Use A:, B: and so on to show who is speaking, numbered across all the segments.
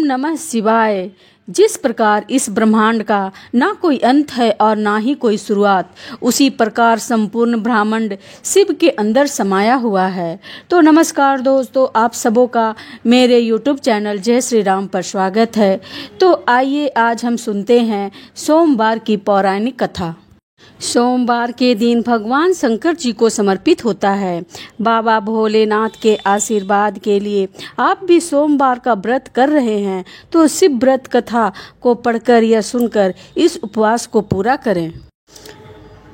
A: नमः शिवाय। जिस प्रकार इस ब्रह्मांड का ना कोई अंत है और ना ही कोई शुरुआत, उसी प्रकार संपूर्ण ब्रह्मांड शिव के अंदर समाया हुआ है। तो नमस्कार दोस्तों, आप सबों का मेरे YouTube चैनल जय श्री राम पर स्वागत है। तो आइए आज हम सुनते हैं सोमवार की पौराणिक कथा। सोमवार के दिन भगवान शंकर जी को समर्पित होता है। बाबा भोलेनाथ के आशीर्वाद के लिए आप भी सोमवार का व्रत कर रहे हैं तो शिव व्रत कथा को पढ़कर या सुनकर इस उपवास को पूरा करें।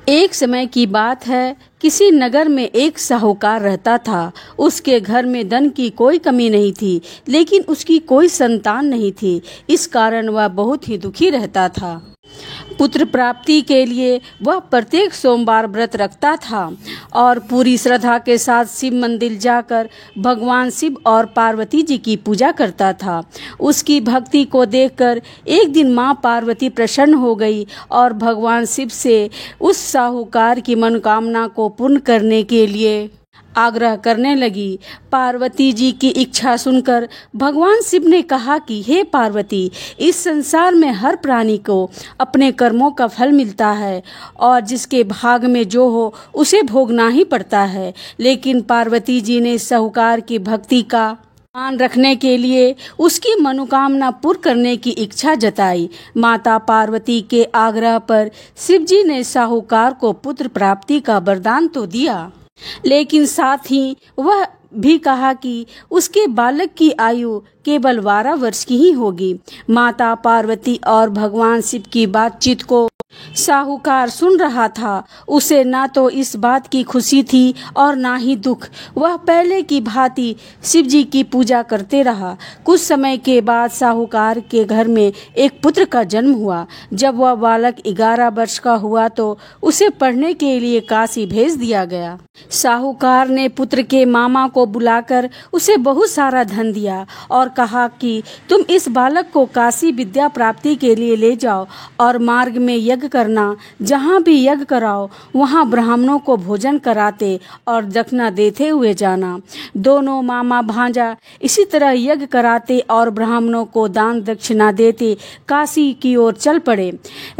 A: एक समय की बात है, किसी नगर में एक साहूकार रहता था। उसके घर में धन की कोई कमी नहीं थी, लेकिन उसकी कोई संतान नहीं थी। इस कारण वह बहुत ही दुखी रहता था। पुत्र प्राप्ति के लिए वह प्रत्येक सोमवार व्रत रखता था और पूरी श्रद्धा के साथ शिव मंदिर जाकर भगवान शिव और पार्वती जी की पूजा करता था। उसकी भक्ति को देखकर एक दिन मां पार्वती प्रसन्न हो गई और भगवान शिव से उस साहूकार की मनोकामना को पूर्ण करने के लिए आग्रह करने लगी। पार्वती जी की इच्छा सुनकर भगवान शिव ने कहा कि हे पार्वती, इस संसार में हर प्राणी को अपने कर्मों का फल मिलता है और जिसके भाग में जो हो उसे भोगना ही पड़ता है। लेकिन पार्वती जी ने साहूकार की भक्ति का मान रखने के लिए उसकी मनोकामना पूर्ण करने की इच्छा जताई। माता पार्वती के आग्रह पर शिव जी ने साहूकार को पुत्र प्राप्ति का वरदान तो दिया, लेकिन साथ ही वह भी कहा कि उसके बालक की आयु केवल 12 वर्ष की ही होगी। माता पार्वती और भगवान शिव की बातचीत को साहूकार सुन रहा था। उसे ना तो इस बात की खुशी थी और ना ही दुख। वह पहले की भांति शिव जी की पूजा करते रहा। कुछ समय के बाद साहूकार के घर में एक पुत्र का जन्म हुआ। जब वह बालक 11 वर्ष का हुआ तो उसे पढ़ने के लिए काशी भेज दिया गया। साहूकार ने पुत्र के मामा को बुलाकर उसे बहुत सारा धन दिया और कहा कि तुम इस बालक को काशी विद्या प्राप्ति के लिए ले जाओ और मार्ग में यज्ञ करना। जहाँ भी यज्ञ कराओ वहाँ ब्राह्मणों को भोजन कराते और दक्षिणा देते हुए जाना। दोनों मामा भांजा इसी तरह यज्ञ कराते और ब्राह्मणों को दान दक्षिणा देते काशी की ओर चल पड़े।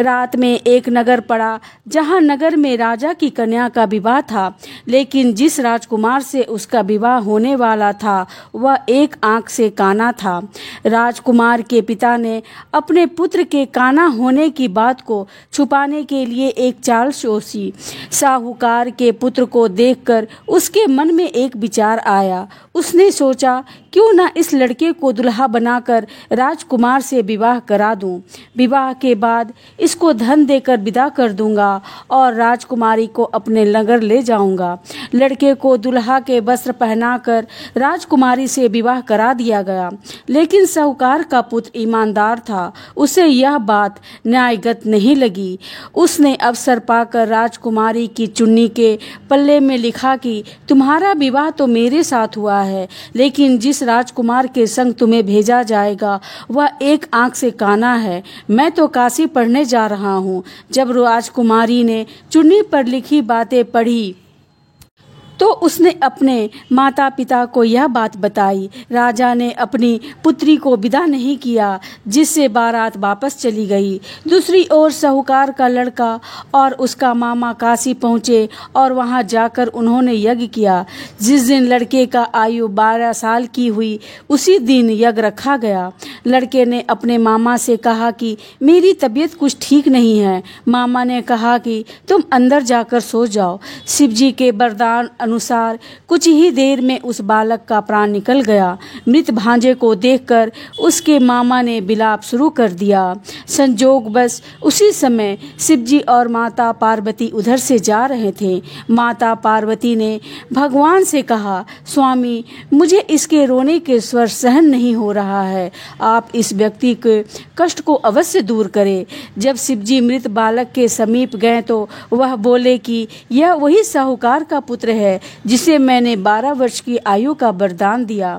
A: रात में एक नगर पड़ा जहाँ नगर में राजा की कन्या का विवाह था, लेकिन जिस राजकुमार से उसका विवाह होने वाला था वह एक आंख से काना था। राजकुमार के पिता ने अपने पुत्र के काना होने की बात को छुपाने के लिए एक चाल सोची। साहूकार के पुत्र को देखकर उसके मन में एक विचार आया। उसने सोचा, क्यों ना इस लड़के को दुल्हा बनाकर राजकुमार से विवाह करा दूं। विवाह के बाद इसको धन देकर विदा कर दूंगा और राजकुमारी को अपने नगर ले जाऊंगा। लड़के को दुल्हा के वस्त्र पहनाकर राजकुमारी से विवाह करा दिया गया, लेकिन साहूकार का पुत्र ईमानदार था। उसे यह बात न्यायगत नहीं लगी। उसने अवसर पाकर राजकुमारी की चुन्नी के पल्ले में लिखा कि तुम्हारा विवाह तो मेरे साथ हुआ है, लेकिन जिस राजकुमार के संग तुम्हें भेजा जाएगा वह एक आंख से काना है। मैं तो काशी पढ़ने जा रहा हूँ। जब राजकुमारी ने चुन्नी पर लिखी बातें पढ़ी तो उसने अपने माता पिता को यह बात बताई। राजा ने अपनी पुत्री को विदा नहीं किया, जिससे बारात वापस चली गई। दूसरी ओर साहूकार का लड़का और उसका मामा काशी पहुँचे और वहां जाकर उन्होंने यज्ञ किया। जिस दिन लड़के का आयु 12 साल की हुई उसी दिन यज्ञ रखा गया। लड़के ने अपने मामा से कहा कि मेरी तबीयत कुछ ठीक नहीं है। मामा ने कहा कि तुम अंदर जाकर सो जाओ। शिव जी के वरदान अनुसार कुछ ही देर में उस बालक का प्राण निकल गया। मृत भांजे को देखकर उसके मामा ने विलाप शुरू कर दिया। संजोगवश उसी समय शिवजी और माता पार्वती उधर से जा रहे थे। माता पार्वती ने भगवान से कहा, स्वामी, मुझे इसके रोने के स्वर सहन नहीं हो रहा है। आप इस व्यक्ति के कष्ट को अवश्य दूर करें। जब शिवजी मृत बालक के समीप गए तो वह बोले कि यह वही साहूकार का पुत्र है जिसे मैंने 12 वर्ष की आयु का वरदान दिया।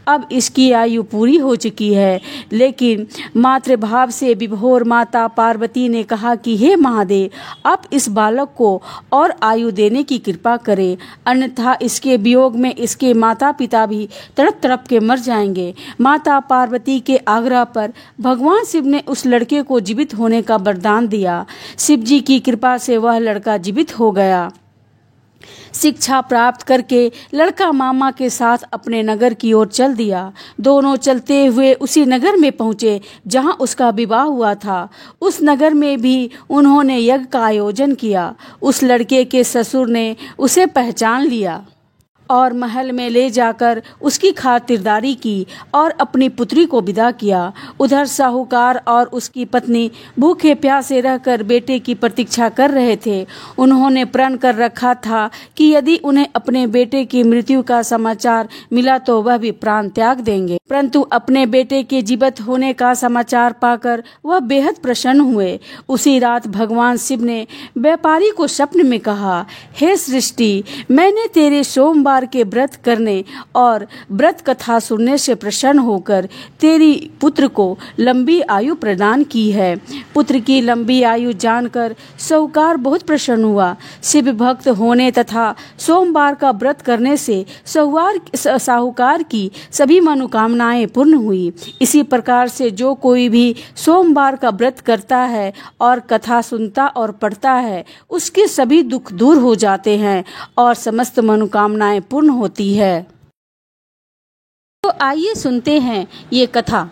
A: अब इसकी आयु पूरी हो चुकी है। लेकिन मातृभाव से विभोर माता पार्वती ने कहा कि हे महादेव, आप इस बालक को और आयु देने की कृपा करें, अन्यथा इसके वियोग में इसके माता पिता भी तड़प तड़प के मर जाएंगे। माता पार्वती के आग्रह पर भगवान शिव ने उस लड़के को जीवित होने का वरदान दिया। शिव जी की कृपा से वह लड़का जीवित हो गया। शिक्षा प्राप्त करके लड़का मामा के साथ अपने नगर की ओर चल दिया। दोनों चलते हुए उसी नगर में पहुंचे जहां उसका विवाह हुआ था। उस नगर में भी उन्होंने यज्ञ का आयोजन किया। उस लड़के के ससुर ने उसे पहचान लिया और महल में ले जाकर उसकी खातिरदारी की और अपनी पुत्री को विदा किया। उधर साहूकार और उसकी पत्नी भूखे प्यासे रहकर बेटे की प्रतीक्षा कर रहे थे। उन्होंने प्रण कर रखा था कि यदि उन्हें अपने बेटे की मृत्यु का समाचार मिला तो वह भी प्राण त्याग देंगे, परंतु अपने बेटे के जीवित होने का समाचार पाकर वह बेहद प्रसन्न हुए। उसी रात भगवान शिव ने व्यापारी को स्वप्न में कहा, हे सृष्टि, मैंने तेरे सोमवार के व्रत करने और व्रत कथा सुनने से प्रसन्न होकर तेरी पुत्र को लंबी आयु प्रदान की है। पुत्र की लंबी आयु जानकर साहूकार बहुत प्रसन्न हुआ। शिव भक्त होने तथा सोमवार का व्रत करने से साहूकार की सभी मनोकामनाएं पूर्ण हुई। इसी प्रकार से जो कोई भी सोमवार का व्रत करता है और कथा सुनता और पढ़ता है, उसके सभी दुख दूर हो जाते हैं और समस्त मनोकामनाएं पूर्ण होती है। तो आइए सुनते हैं ये कथा।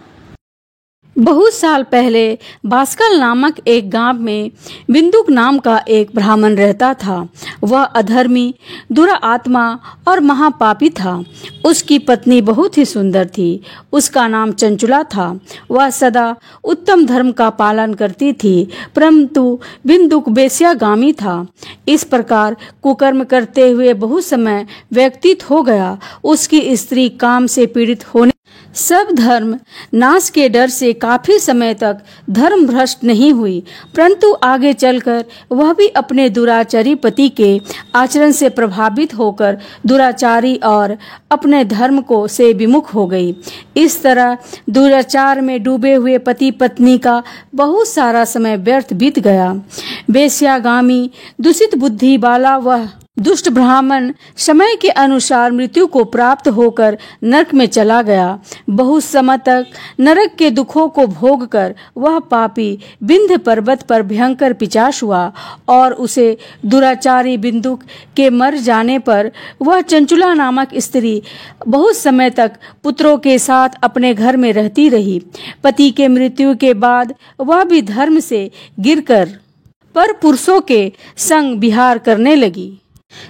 A: बहुत साल पहले बास्कल नामक एक गांव में बिंदुक नाम का एक ब्राह्मण रहता था। वह अधर्मी, दुरात्मा और महापापी था। उसकी पत्नी बहुत ही सुंदर थी। उसका नाम चंचुला था। वह सदा उत्तम धर्म का पालन करती थी, परंतु बिंदुक वेश्यागामी था। इस प्रकार कुकर्म करते हुए बहुत समय व्यतीत हो गया। उसकी स्त्री काम से पीड़ित होने सब धर्म नाश के डर से काफी समय तक धर्म भ्रष्ट नहीं हुई, परंतु आगे चलकर वह भी अपने दुराचारी पति के आचरण से प्रभावित होकर दुराचारी और अपने धर्म को से विमुख हो गई। इस तरह दुराचार में डूबे हुए पति पत्नी का बहुत सारा समय व्यर्थ बीत गया। वेश्यागामी दूषित बुद्धि वाला वह दुष्ट ब्राह्मण समय के अनुसार मृत्यु को प्राप्त होकर नरक में चला गया। बहुत समय तक नरक के दुखों को भोगकर वह पापी विंध्य पर्वत पर भयंकर पिशाच हुआ और उसे दुराचारी बिंदुक के मर जाने पर वह चंचुला नामक स्त्री बहुत समय तक पुत्रों के साथ अपने घर में रहती रही। पति के मृत्यु के बाद वह भी धर्म से गिरकर पर पुरुषों के संग विहार करने लगी।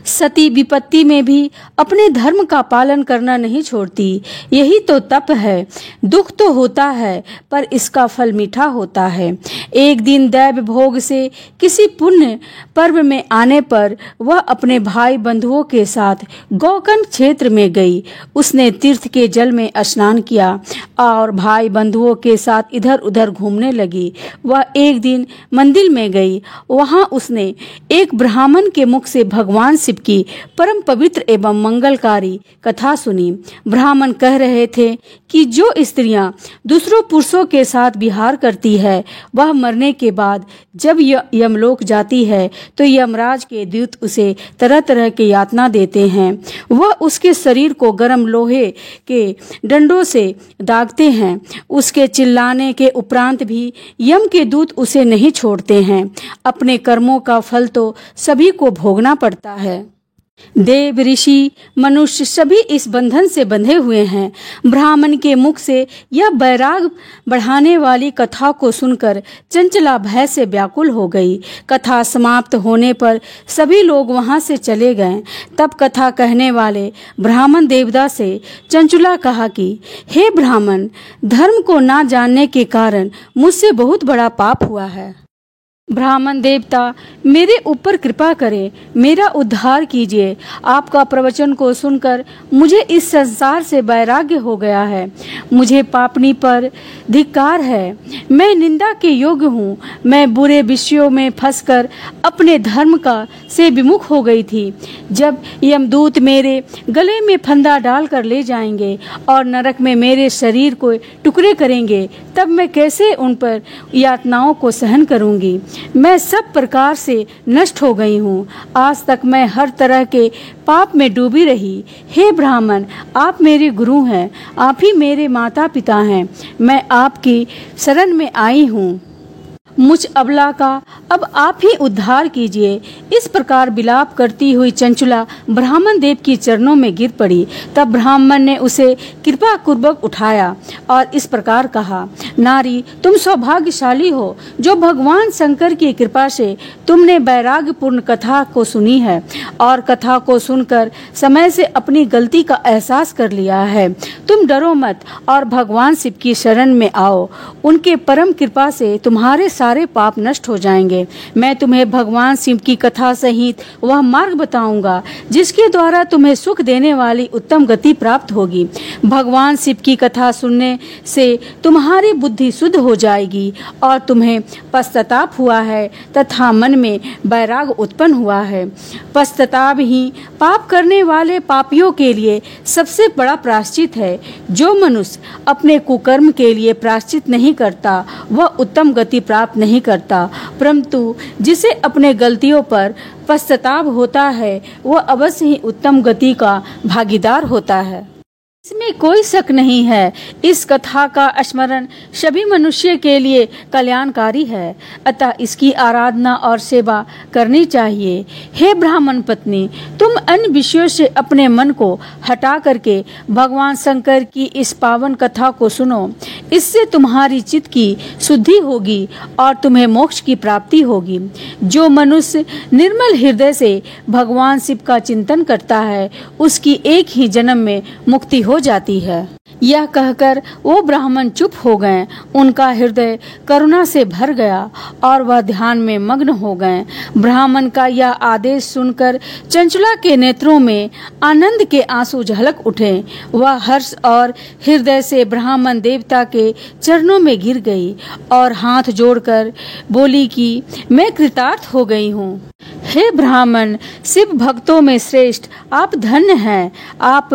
A: सती विपत्ति में भी अपने धर्म का पालन करना नहीं छोड़ती। यही तो तप है। दुख तो होता है पर इसका फल मीठा होता है। एक दिन दैव भोग से किसी पुण्य पर्व में आने पर वह अपने भाई बंधुओं के साथ गौकर्ण क्षेत्र में गई। उसने तीर्थ के जल में स्नान किया और भाई बंधुओं के साथ इधर उधर घूमने लगी। वह एक दिन मंदिर में गई। वहां उसने एक ब्राह्मण के मुख से भगवान शिव की परम पवित्र एवं मंगलकारी कथा सुनी। ब्राह्मण कह रहे थे कि जो स्त्रियां दूसरों पुरुषों के साथ विहार करती है, वह मरने के बाद जब यमलोक जाती है तो यमराज के दूत उसे तरह तरह की यातना देते हैं। वह उसके शरीर को गर्म लोहे के डंडों से दागते हैं। उसके चिल्लाने के उपरांत भी यम के दूत उसे नहीं छोड़ते हैं। अपने कर्मों का फल तो सभी को भोगना पड़ता है। देव, ऋषि, मनुष्य सभी इस बंधन से बंधे हुए हैं। ब्राह्मण के मुख से यह वैराग बढ़ाने वाली कथा को सुनकर चंचला भय से व्याकुल हो गई। कथा समाप्त होने पर सभी लोग वहां से चले गए। तब कथा कहने वाले ब्राह्मण देवदास से चंचला कहा कि हे ब्राह्मण, धर्म को ना जानने के कारण मुझसे बहुत बड़ा पाप हुआ है। ब्राह्मण देवता, मेरे ऊपर कृपा करें, मेरा उद्धार कीजिए। आपका प्रवचन को सुनकर मुझे इस संसार से वैराग्य हो गया है। मुझे पापनी पर धिक्कार है, मैं निंदा के योग्य हूँ। मैं बुरे विषयों में फंसकर अपने धर्म का से विमुख हो गई थी। जब यमदूत मेरे गले में फंदा डालकर ले जाएंगे और नरक में मेरे शरीर को टुकड़े करेंगे, तब मैं कैसे उन पर यातनाओं को सहन करूंगी। मैं सब प्रकार से नष्ट हो गई हूँ। आज तक मैं हर तरह के पाप में डूबी रही। हे ब्राह्मण, आप मेरे गुरु हैं, आप ही मेरे माता पिता हैं। मैं आपकी शरण में आई हूँ। मुझ अबला का अब आप ही उद्धार कीजिए। इस प्रकार विलाप करती हुई चंचुला ब्राह्मण देव की चरणों में गिर पड़ी। तब ब्राह्मण ने उसे कृपा पूर्वक उठाया और इस प्रकार कहा, नारी, तुम सौभाग्यशाली हो जो भगवान शंकर की कृपा से तुमने वैराग्यपूर्ण कथा को सुनी है और कथा को सुनकर समय से अपनी गलती का एहसास कर लिया है। तुम डरो मत और भगवान शिव की शरण में आओ। उनके परम कृपा से तुम्हारे सारे पाप नष्ट हो जाएंगे। मैं तुम्हें भगवान शिव की कथा सहित वह मार्ग बताऊंगा जिसके द्वारा तुम्हें सुख देने वाली उत्तम गति प्राप्त होगी। भगवान शिव की कथा सुनने से तुम्हारी बुद्धि शुद्ध हो जाएगी और तुम्हें पश्चाताप हुआ है तथा मन में वैराग उत्पन्न हुआ है। पश्चाताप ही पाप करने वाले पापियों के लिए सबसे बड़ा प्रायश्चित है। जो मनुष्य अपने कुकर्म के लिए प्रायश्चित नहीं करता वह उत्तम गति प्राप्त नहीं करता, परंतु जिसे अपने गलतियों पर पश्चाताप होता है वह अवश्य ही उत्तम गति का भागीदार होता है। इसमें कोई शक नहीं है। इस कथा का स्मरण सभी मनुष्य के लिए कल्याणकारी है, अतः इसकी आराधना और सेवा करनी चाहिए। हे ब्राह्मण पत्नी, तुम अन्य विषयों से अपने मन को हटा करके भगवान शंकर की इस पावन कथा को सुनो। इससे तुम्हारी चित्त की शुद्धि होगी और तुम्हें मोक्ष की प्राप्ति होगी। जो मनुष्य निर्मल हृदय से भगवान शिव का चिंतन करता है उसकी एक ही जन्म में मुक्ति हो जाती है। यह कहकर वो ब्राह्मण चुप हो गए। उनका हृदय करुणा से भर गया और वह ध्यान में मग्न हो गए। ब्राह्मण का यह आदेश सुनकर चंचला के नेत्रों में आनंद के आंसू झलक उठे। वह हर्ष और हृदय से ब्राह्मण देवता के चरणों में गिर गई और हाथ जोड़कर बोली कि मैं कृतार्थ हो गई हूँ। हे ब्राह्मण, शिव भक्तों में श्रेष्ठ आप धन्य हैं। आप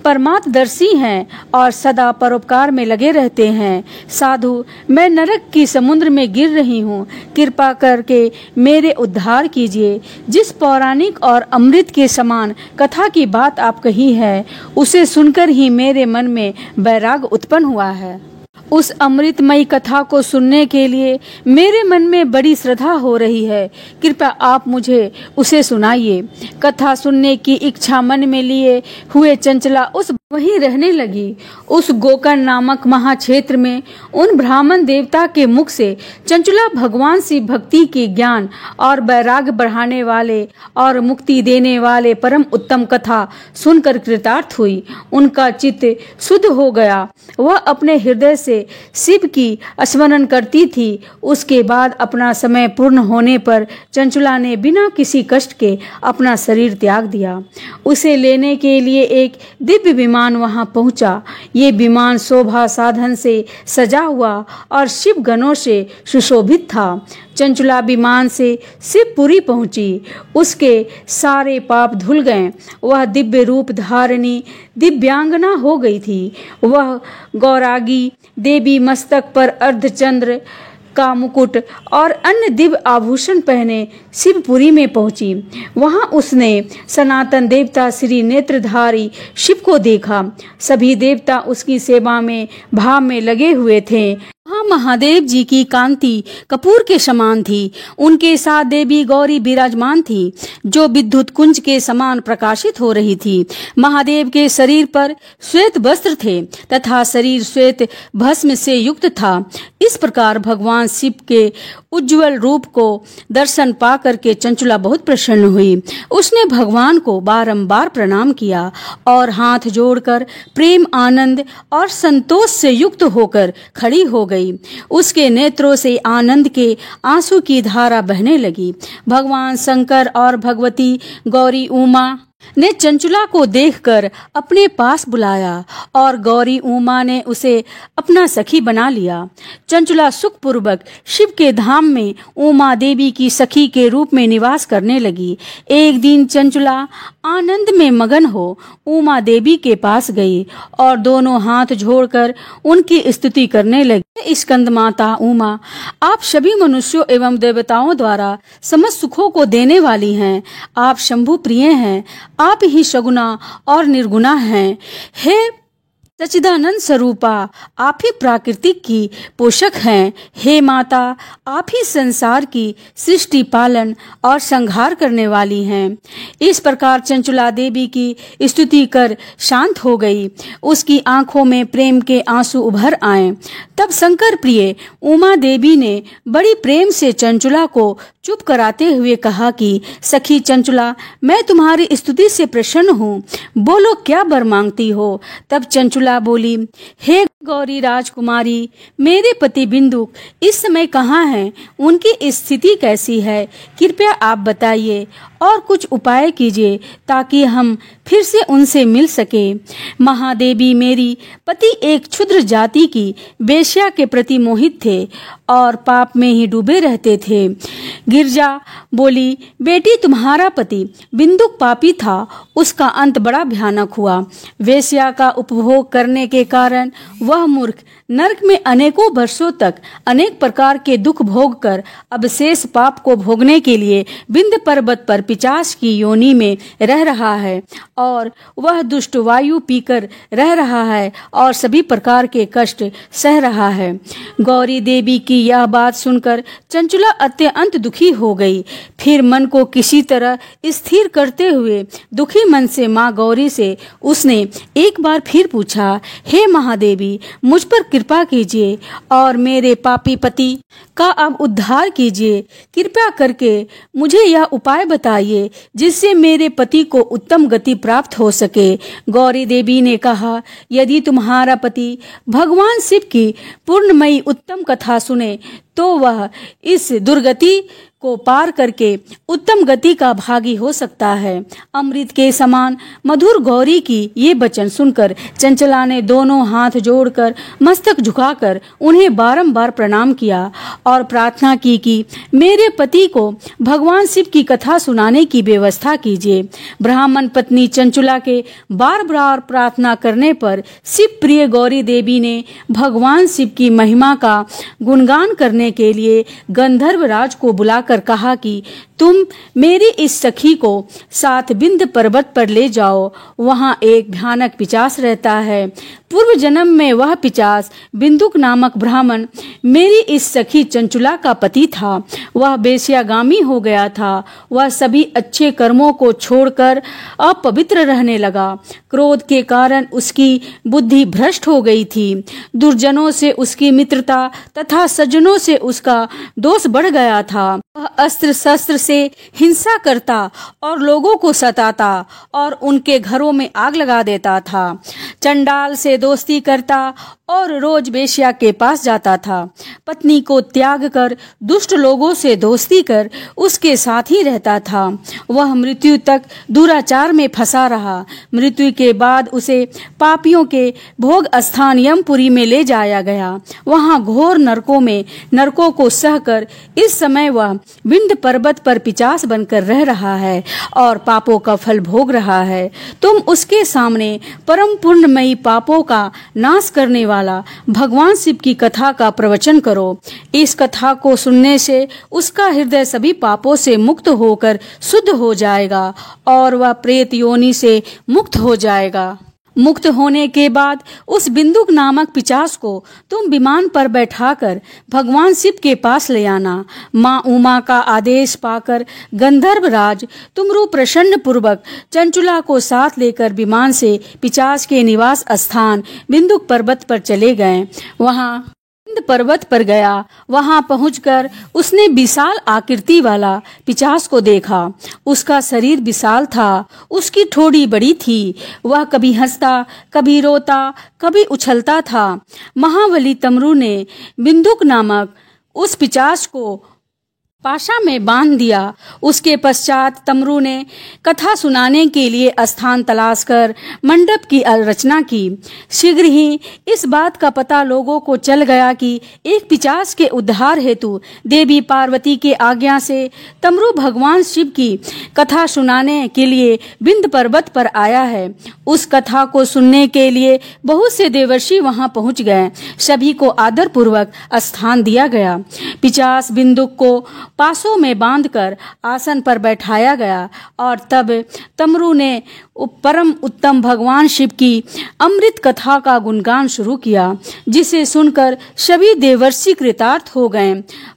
A: परमात्मदर्शी हैं और सदा परोपकार में लगे रहते हैं। साधु, मैं नरक की समुद्र में गिर रही हूँ। कृपा करके मेरे उद्धार कीजिए। जिस पौराणिक और अमृत के समान कथा की बात आप कही है उसे सुनकर ही मेरे मन में वैराग उत्पन्न हुआ है। उस अमृतमयी कथा को सुनने के लिए मेरे मन में बड़ी श्रद्धा हो रही है। कृपया आप मुझे उसे सुनाइए। कथा सुनने की इच्छा मन में लिए हुए चंचला उस वहीं रहने लगी। उस गोकर्ण नामक महाक्षेत्र में उन ब्राह्मण देवता के मुख से चंचला भगवान शिव भक्ति के ज्ञान और वैराग्य बढ़ाने वाले और मुक्ति देने वाले परम उत्तम कथा सुनकर कृतार्थ हुई। उनका चित्त शुद्ध हो गया। वह अपने हृदय से शिव की स्मरण करती थी। उसके बाद अपना समय पूर्ण होने पर चंचला ने बिना किसी कष्ट के अपना शरीर त्याग दिया। उसे लेने के लिए एक दिव्य विमान वहां पहुंचा। ये विमान शोभा साधन से सजा हुआ और शिव गणों से सुशोभित था। चंचला विमान से शिवपुरी पहुंची। उसके सारे पाप धुल गए। वह दिव्य रूप धारिणी दिव्यांगना हो गई थी। वह गौरागी देवी मस्तक पर अर्धचंद्र का मुकुट और अन्य दिव्य आभूषण पहने शिवपुरी में पहुंची। वहां उसने सनातन देवता श्री नेत्रधारी शिव को देखा। सभी देवता उसकी सेवा में भाव में लगे हुए थे। वहाँ महादेव जी की कांति कपूर के समान थी। उनके साथ देवी गौरी विराजमान थी जो विद्युत कुंज के समान प्रकाशित हो रही थी। महादेव के शरीर पर श्वेत वस्त्र थे तथा शरीर श्वेत भस्म से युक्त था। इस प्रकार भगवान शिव के उज्जवल रूप को दर्शन पा करके चंचला बहुत प्रसन्न हुई। उसने भगवान को बारंबार प्रणाम किया और हाथ जोड़कर प्रेम आनंद और संतोष से युक्त होकर खड़ी हो गई। उसके नेत्रों से आनंद के आंसू की धारा बहने लगी। भगवान शंकर और भगवती गौरी उमा ने चंचुला को देखकर अपने पास बुलाया और गौरी उमा ने उसे अपना सखी बना लिया। चंचुला सुखपूर्वक शिव के धाम में उमा देवी की सखी के रूप में निवास करने लगी। एक दिन चंचुला आनंद में मगन हो उमा देवी के पास गई और दोनों हाथ जोड़कर उनकी स्तुति करने लगी। स्कंद माता उमा, आप सभी मनुष्यों एवं देवताओं द्वारा समस्त सुखों को देने वाली हैं। आप शंभु प्रिय हैं। आप ही सगुना और निर्गुणा हैं। हे सच्चिदानंद स्वरूपा, आप ही प्राकृतिक की पोषक हैं। हे माता, आप ही संसार की सृष्टि, पालन और संहार करने वाली हैं। इस प्रकार चंचुला देवी की स्तुति कर शांत हो गई। उसकी आंखों में प्रेम के आंसू उभर आए। तब शंकर प्रिय उमा देवी ने बड़ी प्रेम से चंचुला को चुप कराते हुए कहा कि सखी चंचुला, मैं तुम्हारी स्तुति से प्रसन्न हूँ। बोलो, क्या वर मांगती हो? तब चंचुला बोली, हे गौरी राजकुमारी, मेरे पति बिंदुक इस समय कहाँ हैं? उनकी स्थिति कैसी है? कृपया आप बताइए और कुछ उपाय कीजिए ताकि हम फिर से उनसे मिल सके। महादेवी, मेरी पति एक क्षुद्र जाति की वेश्या के प्रति मोहित थे और पाप में ही डूबे रहते थे। गिरजा बोली, बेटी, तुम्हारा पति बिंदुक पापी था। उसका अंत बड़ा भयानक हुआ। वेश्या का उपभोग करने के कारण वह मूर्ख नरक में अनेकों वर्षों तक अनेक प्रकार के दुख भोग कर अब शेष पाप को भोगने के लिए विंध्य पर्वत पर पिशाच की योनि में रह रहा है और वह दुष्ट वायु पीकर रह रहा है और सभी प्रकार के कष्ट सह रहा है। गौरी देवी की यह बात सुनकर चंचुला अत्यंत दुखी हो गई। फिर मन को किसी तरह स्थिर करते हुए दुखी मन से माँ गौरी से उसने एक बार फिर पूछा, हे महादेवी, मुझ पर कृपा कीजिए और मेरे पापी पति का अब उद्धार कीजिए। कृपया करके मुझे यह उपाय बताइए जिससे मेरे पति को उत्तम गति प्राप्त हो सके। गौरी देवी ने कहा, यदि तुम्हारा पति भगवान शिव की पूर्णमयी उत्तम कथा सुने तो वह इस दुर्गति को पार करके उत्तम गति का भागी हो सकता है। अमृत के समान मधुर गौरी की ये वचन सुनकर चंचला ने दोनों हाथ जोड़कर मस्तक झुकाकर उन्हें बारंबार प्रणाम किया और प्रार्थना की कि मेरे पति को भगवान शिव की कथा सुनाने की व्यवस्था कीजिए। ब्राह्मण पत्नी चंचुला के बार बार प्रार्थना करने पर शिव प्रिय गौरी देवी ने भगवान शिव की महिमा का गुणगान करने के लिए गंधर्व राज को बुलाकर कहा कि तुम मेरी इस सखी को साथ विंध्य पर्वत पर ले जाओ। वहां एक भयानक पिशाच रहता है। पूर्व जन्म में वह पिशाच बिंदुक नामक ब्राह्मण मेरी इस सखी चंचुला का पति था। वह वेश्यागामी हो गया था। वह सभी अच्छे कर्मों को छोड़कर अपवित्र रहने लगा। क्रोध के कारण उसकी बुद्धि भ्रष्ट हो गई थी। दुर्जनों से उसकी मित्रता तथा सज्जनों से उसका दोष बढ़ गया था। वह अस्त्र शस्त्र से हिंसा करता और लोगों को सताता और उनके घरों में आग लगा देता था। चंडाल से दोस्ती करता और रोज वेश्या के पास जाता था। पत्नी को त्याग कर दुष्ट लोगों से दोस्ती कर उसके साथ ही रहता था। वह मृत्यु तक दुराचार में फंसा रहा। मृत्यु के बाद उसे पापियों के भोग स्थान यमपुरी में ले जाया गया। वहां घोर नरकों को सहकर इस समय वह विंध्य पर्वत पर पिशाच बनकर रह रहा है और पापों का फल भोग रहा है। तुम उसके सामने परम पुण्यमयी पापों का नाश करने वाला भगवान शिव की कथा का प्रवचन करो। इस कथा को सुनने से उसका हृदय सभी पापों से मुक्त होकर शुद्ध हो जाएगा और वह प्रेत योनि से मुक्त हो जाएगा। मुक्त होने के बाद उस बिंदुक नामक पिशाच को तुम विमान पर बैठाकर भगवान शिव के पास ले आना। माँ उमा का आदेश पाकर गंधर्व राज तुमरु प्रसन्न पूर्वक चंचुला को साथ लेकर विमान से पिशाच के निवास स्थान बिंदुक पर्वत पर चले गए। वहां पर्वत पर गया। वहां पहुंचकर उसने विशाल आकृति वाला पिशाच को देखा। उसका शरीर विशाल था। उसकी ठोड़ी बड़ी थी। वह कभी हंसता, कभी रोता, कभी उछलता था। महाबली तमरु ने बिंदुक नामक उस पिशाच को पाशा में बांध दिया। उसके पश्चात तमरू ने कथा सुनाने के लिए स्थान तलाश कर मंडप की रचना की। शीघ्र ही इस बात का पता लोगों को चल गया कि एक पिशाच के उद्धार हेतु देवी पार्वती के आज्ञा से तमरू भगवान शिव की कथा सुनाने के लिए विंध्य पर्वत पर आया है। उस कथा को सुनने के लिए बहुत से देवर्षि वहां पहुंच गए। सभी को आदर पूर्वक स्थान दिया गया। पिशाच बिंदुक को पासों में बांधकर आसन पर बैठाया गया और तब तमरू ने परम उत्तम भगवान शिव की अमृत कथा का गुणगान शुरू किया, जिसे सुनकर सभी देवर्षि कृतार्थ हो गए।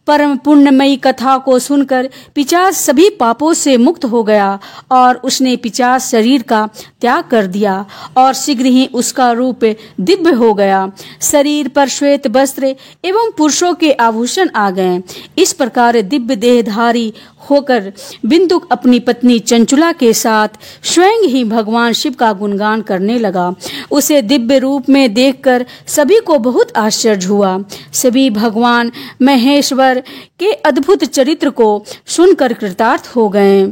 A: परम पुण्यमयी कथा को सुनकर पिशाच सभी पापों से मुक्त हो गया और उसने पिशाच शरीर का त्याग कर दिया और शीघ्र ही उसका रूप दिव्य हो गया। शरीर पर श्वेत वस्त्र एवं पुरुषों के आभूषण आ गए। इस प्रकार दिव्य देहधारी होकर बिंदुक अपनी पत्नी चंचुला के साथ स्वयं ही भगवान शिव का गुणगान करने लगा। उसे दिव्य रूप में देखकर सभी को बहुत आश्चर्य हुआ। सभी भगवान महेश्वर के अद्भुत चरित्र को सुनकर कृतार्थ हो गए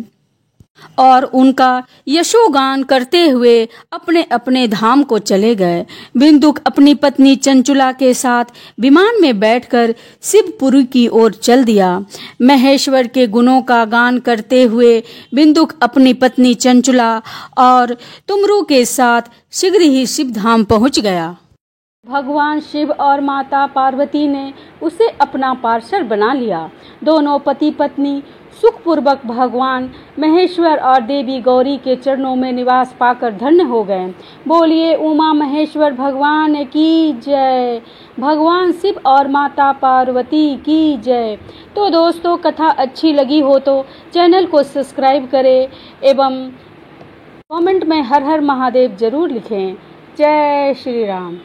A: और उनका यशोगान करते हुए अपने अपने धाम को चले गए। बिंदुक अपनी पत्नी चंचुला के साथ विमान में बैठकर शिवपुरी की ओर चल दिया। महेश्वर के गुणों का गान करते हुए बिंदुक अपनी पत्नी चंचुला और तुमरू के साथ शीघ्र ही शिव धाम पहुंच गया। भगवान शिव और माता पार्वती ने उसे अपना पार्षद बना लिया। दोनों पति पत्नी सुखपूर्वक भगवान महेश्वर और देवी गौरी के चरणों में निवास पाकर धन्य हो गए। बोलिए उमा महेश्वर भगवान की जय। भगवान शिव और माता पार्वती की जय। तो दोस्तों, कथा अच्छी लगी हो तो चैनल को सब्सक्राइब करें एवं कमेंट में हर हर महादेव जरूर लिखें। जय श्री राम।